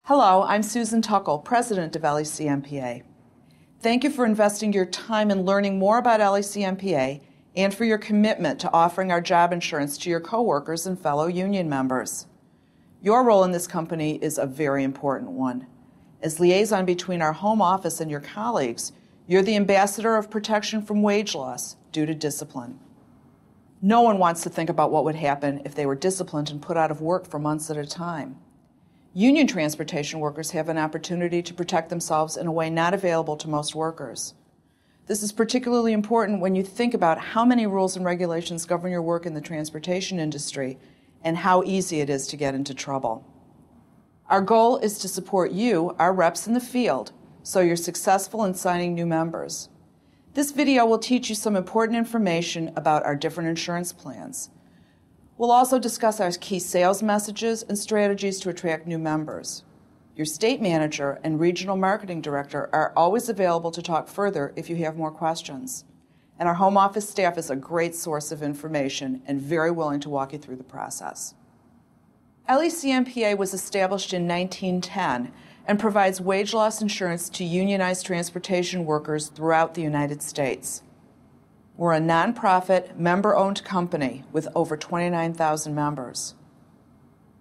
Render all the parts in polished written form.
Hello, I'm Susan Tuckle, President of LECMPA. Thank you for investing your time in learning more about LECMPA and for your commitment to offering our job insurance to your coworkers and fellow union members. Your role in this company is a very important one. As liaison between our home office and your colleagues, you're the ambassador of protection from wage loss due to discipline. No one wants to think about what would happen if they were disciplined and put out of work for months at a time. Union transportation workers have an opportunity to protect themselves in a way not available to most workers. This is particularly important when you think about how many rules and regulations govern your work in the transportation industry and how easy it is to get into trouble. Our goal is to support you, our reps in the field, so you're successful in signing new members. This video will teach you some important information about our different insurance plans. We'll also discuss our key sales messages and strategies to attract new members. Your state manager and regional marketing director are always available to talk further if you have more questions. And our home office staff is a great source of information and very willing to walk you through the process. LECMPA was established in 1910 and provides wage loss insurance to unionized transportation workers throughout the United States. We're a nonprofit, member-owned company with over 29,000 members.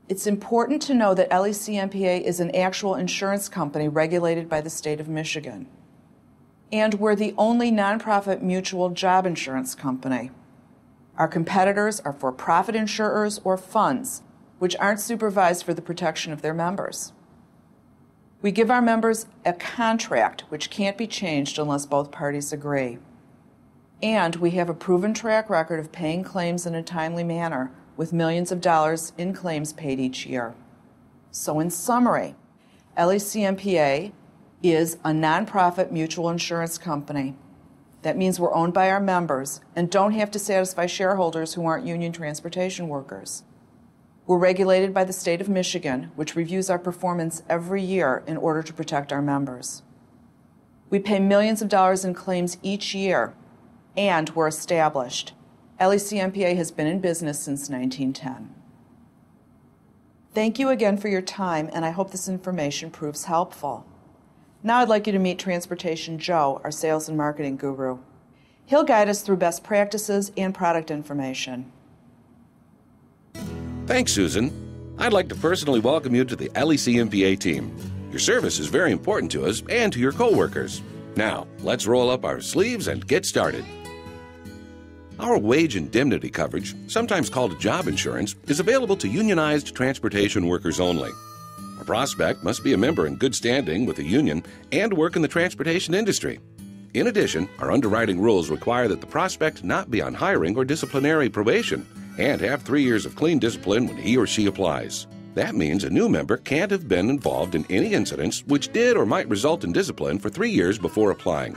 It's important to know that LECMPA is an actual insurance company regulated by the state of Michigan. And we're the only nonprofit mutual job insurance company. Our competitors are for-profit insurers or funds, which aren't supervised for the protection of their members. We give our members a contract which can't be changed unless both parties agree. And we have a proven track record of paying claims in a timely manner, with millions of dollars in claims paid each year. So in summary, LECMPA is a nonprofit mutual insurance company. That means we're owned by our members and don't have to satisfy shareholders who aren't union transportation workers. We're regulated by the state of Michigan, which reviews our performance every year in order to protect our members. We pay millions of dollars in claims each year, and we're established. LECMPA has been in business since 1910. Thank you again for your time, and I hope this information proves helpful. Now I'd like you to meet Transportation Joe, our sales and marketing guru. He'll guide us through best practices and product information. Thanks, Susan. I'd like to personally welcome you to the LECMPA team. Your service is very important to us and to your coworkers. Now, let's roll up our sleeves and get started. Our wage indemnity coverage, sometimes called job insurance, is available to unionized transportation workers only. A prospect must be a member in good standing with the union and work in the transportation industry. In addition, our underwriting rules require that the prospect not be on hiring or disciplinary probation and have 3 years of clean discipline when he or she applies. That means a new member can't have been involved in any incidents which did or might result in discipline for 3 years before applying.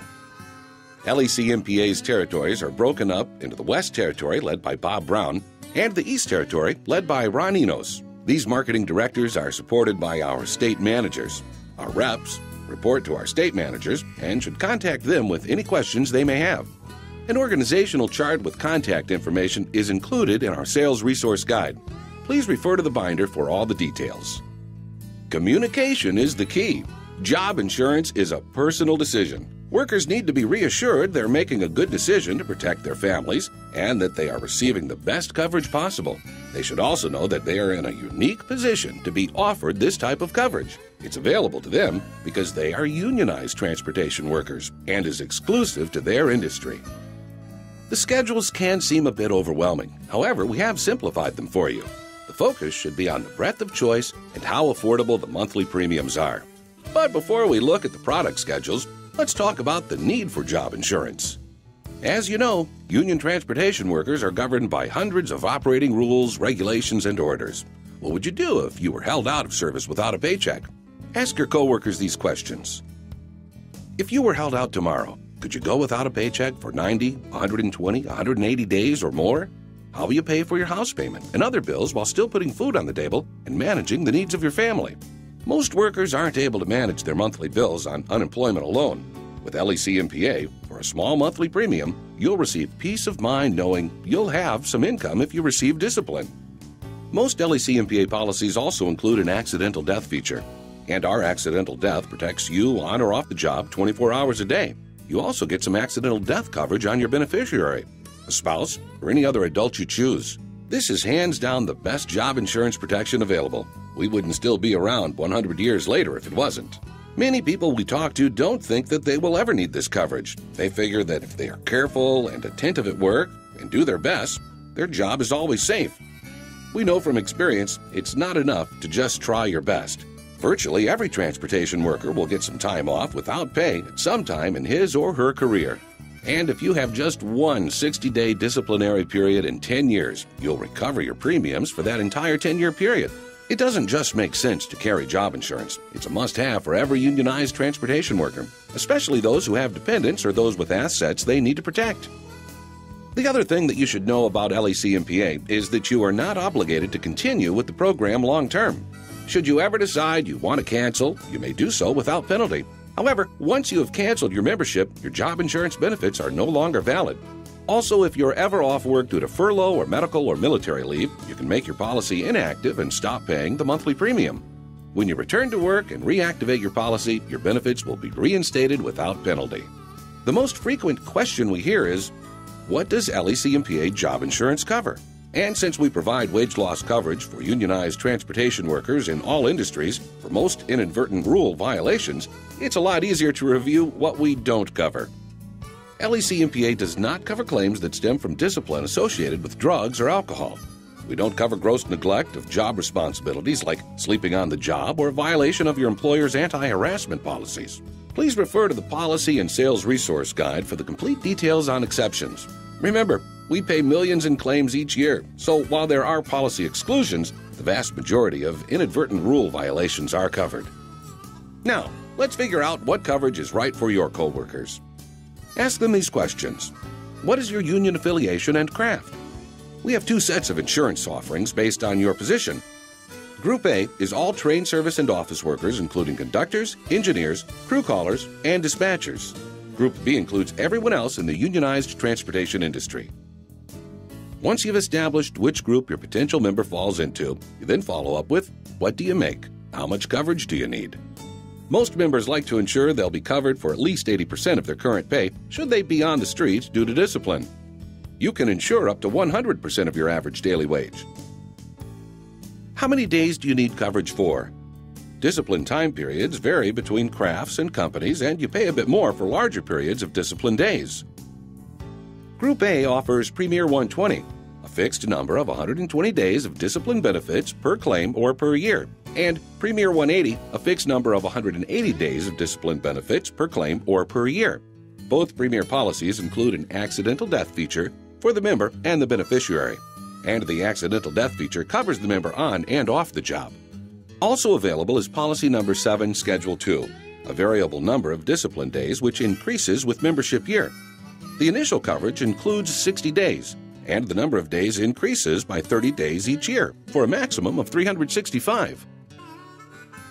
LECMPA's territories are broken up into the West Territory, led by Bob Brown, and the East Territory, led by Ron Enos. These marketing directors are supported by our state managers. Our reps report to our state managers and should contact them with any questions they may have. An organizational chart with contact information is included in our sales resource guide. Please refer to the binder for all the details. Communication is the key. Job insurance is a personal decision. Workers need to be reassured they're making a good decision to protect their families and that they are receiving the best coverage possible. They should also know that they are in a unique position to be offered this type of coverage. It's available to them because they are unionized transportation workers and is exclusive to their industry. The schedules can seem a bit overwhelming. However, we have simplified them for you. The focus should be on the breadth of choice and how affordable the monthly premiums are. But before we look at the product schedules, let's talk about the need for job insurance. As you know, union transportation workers are governed by hundreds of operating rules, regulations, and orders. What would you do if you were held out of service without a paycheck? Ask your coworkers these questions. If you were held out tomorrow, could you go without a paycheck for 90, 120, 180 days or more? How will you pay for your house payment and other bills while still putting food on the table and managing the needs of your family? Most workers aren't able to manage their monthly bills on unemployment alone. With LECMPA, for a small monthly premium, you'll receive peace of mind knowing you'll have some income if you receive discipline. Most LECMPA policies also include an accidental death feature. And our accidental death protects you on or off the job 24 hours a day. You also get some accidental death coverage on your beneficiary, a spouse, or any other adult you choose. This is hands down the best job insurance protection available. We wouldn't still be around 100 years later if it wasn't. Many people we talk to don't think that they will ever need this coverage. They figure that if they are careful and attentive at work and do their best, their job is always safe. We know from experience it's not enough to just try your best. Virtually every transportation worker will get some time off without pay at some time in his or her career. And if you have just one 60-day disciplinary period in 10 years, you'll recover your premiums for that entire 10-year period. It doesn't just make sense to carry job insurance. It's a must-have for every unionized transportation worker, especially those who have dependents or those with assets they need to protect. The other thing that you should know about LECMPA is that you are not obligated to continue with the program long-term. Should you ever decide you want to cancel, you may do so without penalty. However, once you have canceled your membership, your job insurance benefits are no longer valid. Also, if you're ever off work due to furlough or medical or military leave, you can make your policy inactive and stop paying the monthly premium. When you return to work and reactivate your policy, your benefits will be reinstated without penalty. The most frequent question we hear is, what does LECMPA job insurance cover? And since we provide wage loss coverage for unionized transportation workers in all industries for most inadvertent rule violations, it's a lot easier to review what we don't cover. LECMPA does not cover claims that stem from discipline associated with drugs or alcohol. We don't cover gross neglect of job responsibilities like sleeping on the job or a violation of your employer's anti-harassment policies. Please refer to the Policy and Sales Resource Guide for the complete details on exceptions. Remember, we pay millions in claims each year, so while there are policy exclusions, the vast majority of inadvertent rule violations are covered. Now, let's figure out what coverage is right for your coworkers. Ask them these questions. What is your union affiliation and craft? We have two sets of insurance offerings based on your position. Group A is all train service and office workers, including conductors, engineers, crew callers, and dispatchers. Group B includes everyone else in the unionized transportation industry. Once you've established which group your potential member falls into, you then follow up with, what do you make? How much coverage do you need? Most members like to ensure they'll be covered for at least 80% of their current pay should they be on the street due to discipline. You can insure up to 100% of your average daily wage. How many days do you need coverage for? Discipline time periods vary between crafts and companies, and you pay a bit more for larger periods of discipline days. Group A offers Premier 120, a fixed number of 120 days of discipline benefits per claim or per year, and Premier 180, a fixed number of 180 days of discipline benefits per claim or per year. Both Premier policies include an accidental death feature for the member and the beneficiary, and the accidental death feature covers the member on and off the job. Also available is Policy Number 7, Schedule 2, a variable number of discipline days which increases with membership year. The initial coverage includes 60 days, and the number of days increases by 30 days each year, for a maximum of 365.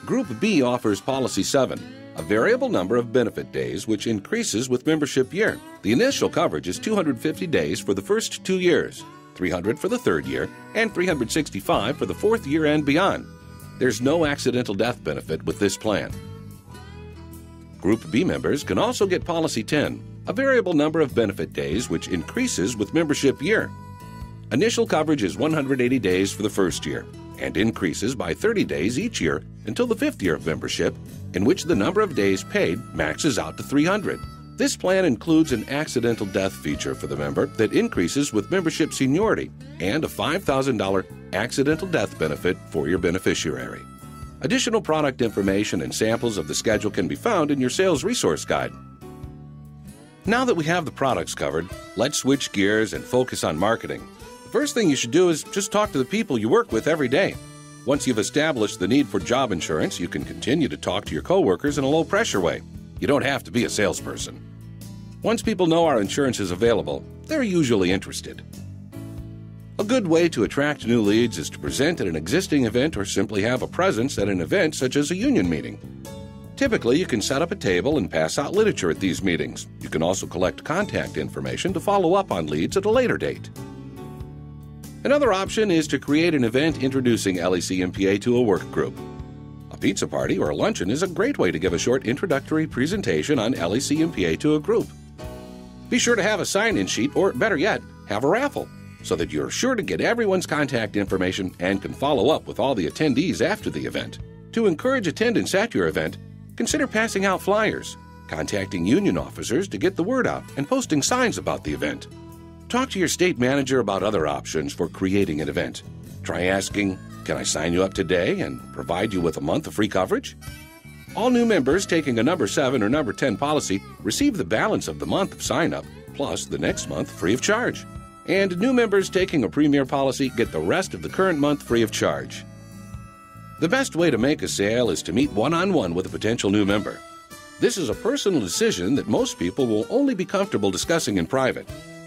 Group B offers Policy 7, a variable number of benefit days which increases with membership year. The initial coverage is 250 days for the first 2 years, 300 for the third year, and 365 for the fourth year and beyond. There's no accidental death benefit with this plan. Group B members can also get Policy 10, a variable number of benefit days which increases with membership year. Initial coverage is 180 days for the first year and increases by 30 days each year until the fifth year of membership, in which the number of days paid maxes out to 300. This plan includes an accidental death feature for the member that increases with membership seniority and a $5,000 accidental death benefit for your beneficiary. Additional product information and samples of the schedule can be found in your sales resource guide. Now that we have the products covered, let's switch gears and focus on marketing. The first thing you should do is just talk to the people you work with every day. Once you've established the need for job insurance, you can continue to talk to your coworkers in a low-pressure way. You don't have to be a salesperson. Once people know our insurance is available, they're usually interested. A good way to attract new leads is to present at an existing event or simply have a presence at an event such as a union meeting. Typically, you can set up a table and pass out literature at these meetings. You can also collect contact information to follow up on leads at a later date. Another option is to create an event introducing LECMPA to a work group. A pizza party or luncheon is a great way to give a short introductory presentation on LEC-MPA to a group. Be sure to have a sign-in sheet, or better yet, have a raffle, so that you're sure to get everyone's contact information and can follow up with all the attendees after the event. To encourage attendance at your event, consider passing out flyers, contacting union officers to get the word out, and posting signs about the event. Talk to your state manager about other options for creating an event. Try asking, "Can I sign you up today and provide you with a month of free coverage?" All new members taking a number 7 or number 10 policy receive the balance of the month of sign-up, plus the next month free of charge. And new members taking a premier policy get the rest of the current month free of charge. The best way to make a sale is to meet one-on-one with a potential new member. This is a personal decision that most people will only be comfortable discussing in private.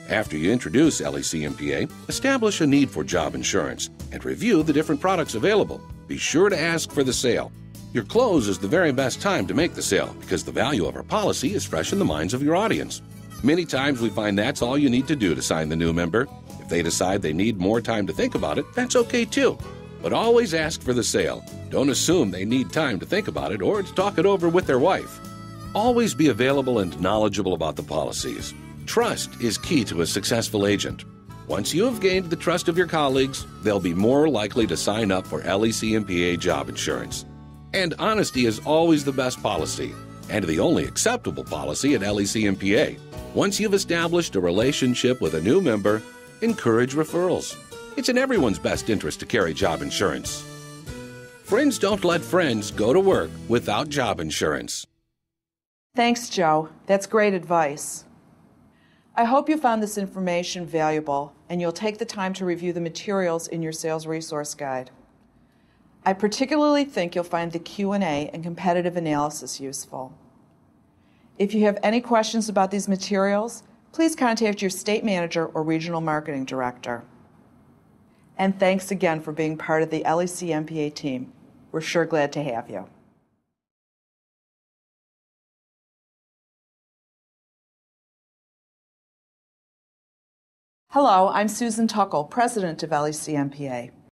After you introduce LEC-MPA, establish a need for job insurance and review the different products available. Be sure to ask for the sale. Your close is the very best time to make the sale because the value of our policy is fresh in the minds of your audience. Many times we find that's all you need to do to sign the new member. If they decide they need more time to think about it, that's okay too. But always ask for the sale. Don't assume they need time to think about it or to talk it over with their wife. Always be available and knowledgeable about the policies. Trust is key to a successful agent. Once you have gained the trust of your colleagues, they'll be more likely to sign up for LEC-MPA job insurance. And honesty is always the best policy, and the only acceptable policy at LEC-MPA. Once you've established a relationship with a new member, encourage referrals. It's in everyone's best interest to carry job insurance. Friends don't let friends go to work without job insurance. Thanks, Joe. That's great advice. I hope you found this information valuable and you'll take the time to review the materials in your sales resource guide. I particularly think you'll find the Q&A and competitive analysis useful. If you have any questions about these materials, please contact your state manager or regional marketing director. And thanks again for being part of the LEC-MPA team. We're sure glad to have you. Hello, I'm Susan Tuckle, President of LEC-MPA.